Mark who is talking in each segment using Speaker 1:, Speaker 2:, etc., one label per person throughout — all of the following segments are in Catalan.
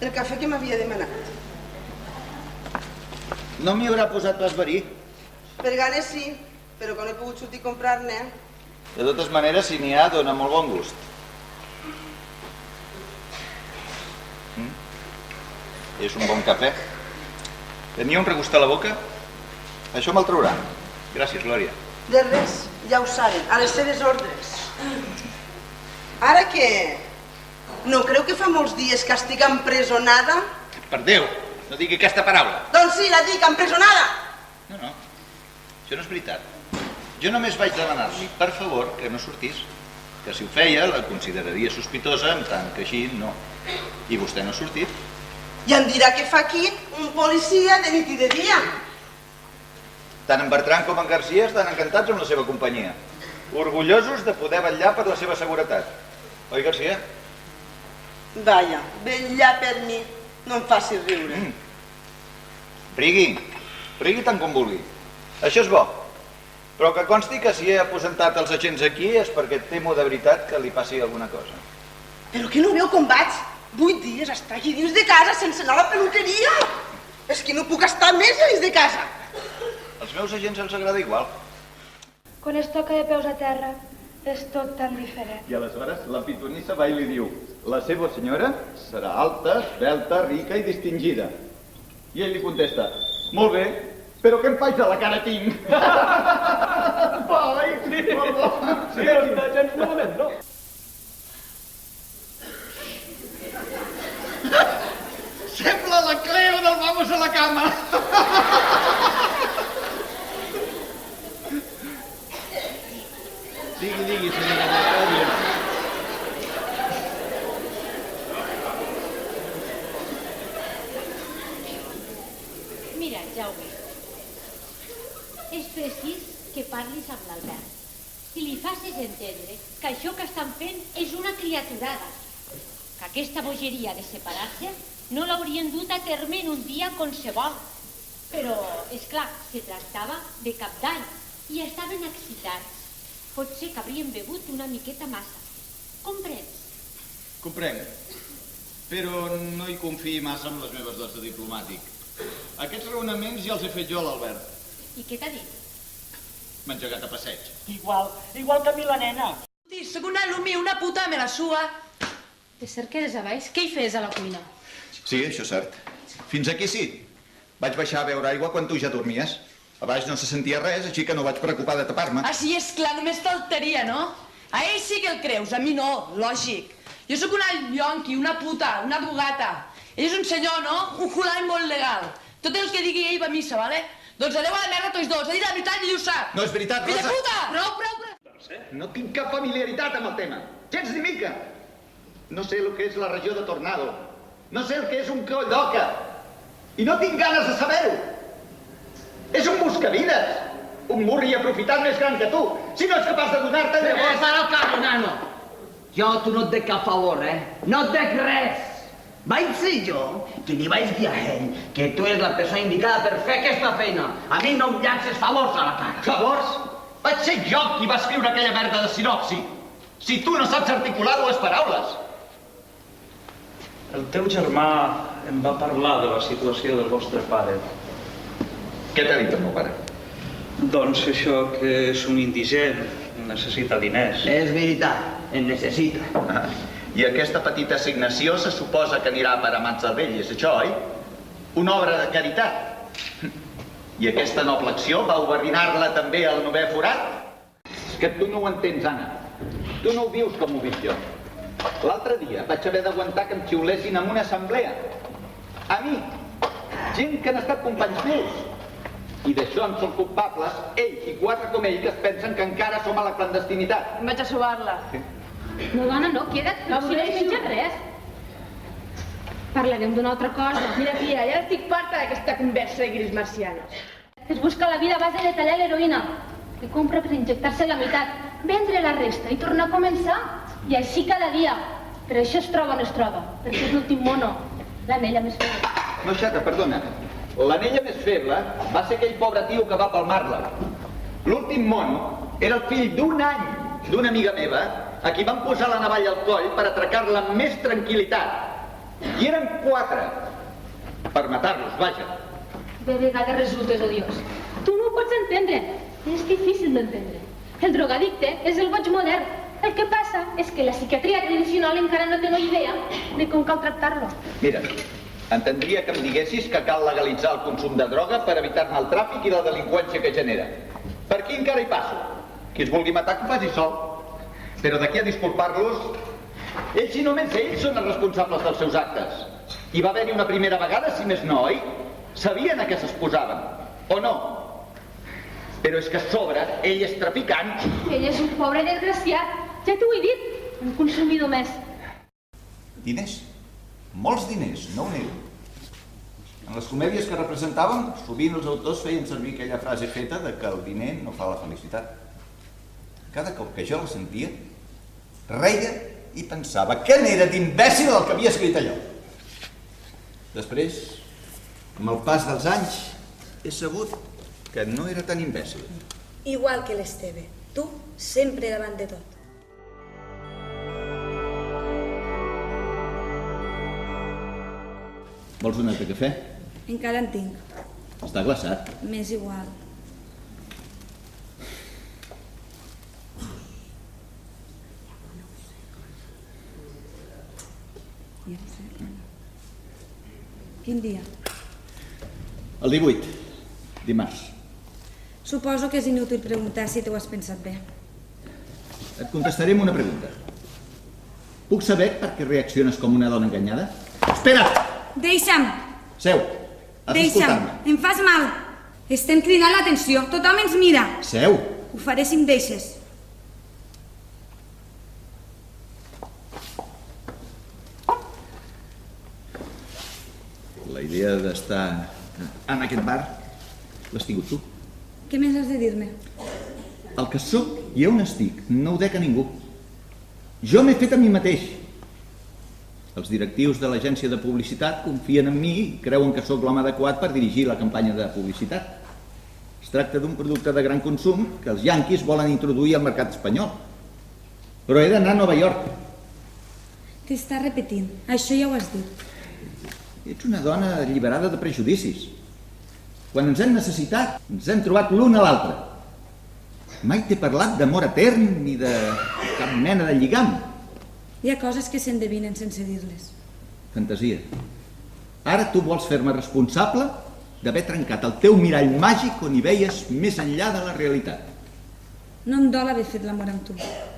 Speaker 1: El cafè que m'havia demanat.
Speaker 2: No m'hi haurà posat pas verí.
Speaker 1: Per ganes sí, però quan he pogut sortir a comprar-ne...
Speaker 2: De totes maneres, si n'hi ha, dona molt bon gust. És un bon cafè. Tenia un regust a la boca? Això me'l traurà. Gràcies, Glòria.
Speaker 1: De res, ja ho saben, a les seves ordres. Ara què? No creu que fa molts dies que estic empresonada?
Speaker 2: Per Déu, no digui aquesta paraula.
Speaker 1: Doncs sí, la dic, empresonada!
Speaker 2: No, això no és veritat. Jo només vaig demanar-li, per favor, que no sortís. Que si ho feia, la consideraria sospitosa, en tant que així no. I vostè no ha sortit.
Speaker 1: I em dirà què fa aquí un policia de nit i de dia.
Speaker 2: Tant en Bertran com en Garcia estan encantats amb la seva companyia. Orgullosos de poder vetllar per la seva seguretat. Oi, Garcia?
Speaker 1: Vaja, vetllar per mi. No em faci riure.
Speaker 2: Rigui tant com vulgui. Això és bo. Però que consti que si he aposentat els agents aquí és perquè temo de veritat que li passi alguna cosa.
Speaker 1: Però que no veu com vaig? 8 dies estar aquí dins de casa sense anar a la peluqueria. És que no puc estar més dins de casa.
Speaker 2: Als meus agents els agrada igual.
Speaker 3: Quan es toca de peus a terra, és tot tan diferent.
Speaker 2: I aleshores la pitonissa va i li diu: la seva senyora serà alta, esbelta, rica i distingida. I ell li contesta: molt bé, però què em faig a la cara tinc? Oi? Sí, no està gens malament, no? Sembla la Cleo del Vamos a la cama. Digui, senyora Natàlia.
Speaker 4: Mira, Jaume, és precís que parlis amb l'Albert i li facis entendre que això que estan fent és una criaturada, que aquesta bogeria de separar-se no l'haurien dut a terme en un dia qualsevol. Però, és clar, se tractava de Cap d'Any i estaven excitats. Potser que haurien begut una miqueta massa. Comprens?
Speaker 2: Comprenc, però no hi confiï massa en les meves dots de diplomàtic. Aquests raonaments ja els he fet jo a l'Albert.
Speaker 4: I què t'ha dit?
Speaker 2: M'ha engegat a passeig.
Speaker 5: Igual que a mi la nena.
Speaker 6: Soc una alumni, una puta, me la sua.
Speaker 3: De cert que des a baix, què hi fes a la cuina?
Speaker 2: Sí, això és cert. Fins aquí sí. Vaig baixar a beure aigua quan tu ja dormies. A baix no se sentia res, així que no vaig preocupar de tapar-me.
Speaker 6: Així és clar, només faltaria, no? A ell sí que el creus, a mi no, lògic. Jo sóc una yonqui, una puta, una bugata. Ell és un senyor, no? Un hulai molt legal. Tot el que digui ell va a missa, vale? Doncs adeu a la merda tots dos, ha dit la veritat i ell ho sap.
Speaker 2: No és veritat,
Speaker 6: Fill de
Speaker 2: Rosa.
Speaker 6: puta! Prou.
Speaker 2: No tinc cap familiaritat amb el tema. Gens ni mica. No sé el que és la regió de Tornado. No sé el que és un coll d'oca. I no tinc ganes de saber-ho. És un buscavides. Un murri aprofitat més gran que tu. Si no ets capaç de donar-te llavors...
Speaker 5: Para el carro, nano. Jo tu no et dec cap favor, No et dec res. Vaig ser jo qui li vaig dir a ell que tu eres la persona indicada per fer aquesta feina. A mi no em llances favors a la cara.
Speaker 2: Favors? Vaig ser jo qui va escriure aquella merda de sinopsi. Si tu no saps articular dues paraules.
Speaker 7: El teu germà em va parlar de la situació del vostre pare.
Speaker 2: Què t'ha dit el meu pare?
Speaker 7: Doncs això, que és un indigent, necessita diners.
Speaker 5: És veritat, en necessita.
Speaker 2: I aquesta petita assignació se suposa que anirà per a mans del vell, és això, oi? Una obra de caritat. I aquesta noble acció va obarrinar-la també al 9è forat? És que tu no ho entens, Anna. Tu no ho vius com ho visc jo. L'altre dia vaig haver d'aguantar que em xiulessin en una assemblea. A mi, gent que han estat companys meus. I d'això en són culpables ells i 4 com ell que es pensen que encara som a la clandestinitat.
Speaker 6: Vaig a sobar-la.
Speaker 3: No, dona, no, queda't. Si no has menjat res. Parlarem d'una altra cosa.
Speaker 6: Mira, tia, ja estic farta d'aquesta conversa de gris marcianos.
Speaker 3: Es busca la vida a base de tallar l'heroïna, que compra per injectar-se la meitat, vendre la resta i tornar a començar. I així cada dia. Per això es troba on es troba, perquè és l'últim mono, l'anella més feble.
Speaker 2: No, xata, perdona. L'anella més feble va ser aquell pobre tio que va palmar-la. L'últim mono era el fill d'un any d'una amiga meva a qui van posar la navalla al coll per atracar-la amb més tranquil·litat. I eren 4. Per matar-los, vaja.
Speaker 3: De vegades resultes odiós. Tu no ho pots entendre. És difícil d'entendre. El drogadicte és el boig modern. El que passa és que la psiquiatria tradicional encara no té una idea de com cal tractar-lo.
Speaker 2: Mira, entendria que em diguessis que cal legalitzar el consum de droga per evitar-ne el tràfic i la delinqüència que genera. Per aquí encara hi passo. Qui es vulgui matar que ho faci sol. Però d'aquí a disculpar-los, ells i només ells són els responsables dels seus actes. Hi va haver-hi una primera vegada, si més no, oi? Sabien a què s'exposaven, o no? Però és que a sobre, ell és traficant.
Speaker 3: Ell és un pobre desgraciat. Ja t'ho he dit, un consumidor més.
Speaker 8: Diners. Molts diners, no ho nego. En les comèdies que representàvem, sovint els autors feien servir aquella frase feta de que el diner no fa la felicitat. Cada cop que jo la sentia, reia i pensava que n'era d'imbècil el que havia escrit allò. Després, amb el pas dels anys, he sabut que no era tan imbècil.
Speaker 9: Igual que l'Esteve, tu sempre davant de tot.
Speaker 8: Vols un altre cafè?
Speaker 9: Encara en tinc.
Speaker 8: Està glaçat.
Speaker 9: M'és igual. Quin dia?
Speaker 8: El 18, dimarts.
Speaker 9: Suposo que és inútil preguntar si t'ho has pensat bé.
Speaker 8: Et contestaré amb una pregunta. Puc saber per què reacciones com una dona enganyada? Espera!
Speaker 9: Deixa'm!
Speaker 8: Seu, has d'escoltar-me.
Speaker 9: Em fas mal. Estem cridant l'atenció, tothom ens mira.
Speaker 8: Seu!
Speaker 9: Ho faré si em deixes.
Speaker 8: La idea d'estar en aquest bar l'has tingut tu.
Speaker 9: Què més has de dir-me?
Speaker 8: El que sóc i on estic no ho dec a ningú. Jo m'he fet a mi mateix. Els directius de l'agència de publicitat confien en mi i creuen que sóc l'home adequat per dirigir la campanya de publicitat. Es tracta d'un producte de gran consum que els yanquis volen introduir al mercat espanyol. Però he d'anar a Nova York.
Speaker 9: T'estàs repetint, això ja ho has dit.
Speaker 8: Ets una dona alliberada de prejudicis. Quan ens hem necessitat, ens hem trobat l'un a l'altre. Mai t'he parlat d'amor etern ni de cap mena de lligam.
Speaker 9: Hi ha coses que s'endevinen sense dir-les.
Speaker 8: Fantasia. Ara tu vols fer-me responsable d'haver trencat el teu mirall màgic on hi veies més enllà de la realitat.
Speaker 9: No em dol haver fet l'amor amb tu,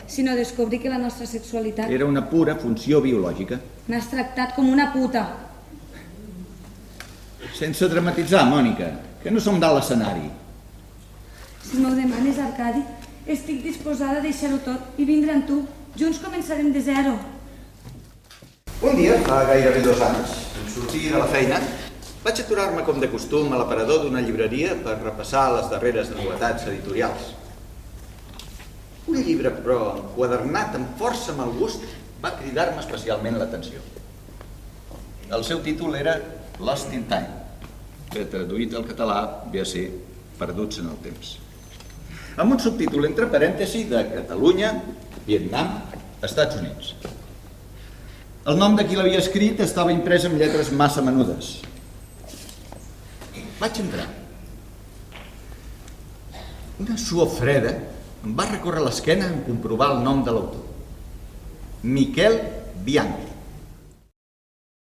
Speaker 9: sinó descobrir que la nostra sexualitat...
Speaker 8: Era una pura funció biològica.
Speaker 9: M'has tractat com una puta.
Speaker 8: Sense dramatitzar, Mònica, que no som dalt l'escenari.
Speaker 9: Si m'ho demanes, Arcadi, estic disposada a deixar-ho tot i vindre amb tu. Junts començarem de zero.
Speaker 8: Un dia, fa gairebé 2 anys, en sortir de la feina, vaig aturar-me com de costum a l'aparador d'una llibreria per repassar les darreres novetats editorials. Un llibre, però, enquadernat amb força mal gust, va cridar-me especialment l'atenció. El seu títol era Lost in Time, que traduït al català ve a ser Perduts en el temps. Amb un subtítol entre parèntesis de Catalunya, Vietnam, Estats Units. El nom de qui l'havia escrit estava imprès amb lletres massa menudes. Vaig entrar. Una suor freda em va recórrer l'esquena en comprovar el nom de l'autor. Miquel Bianchi.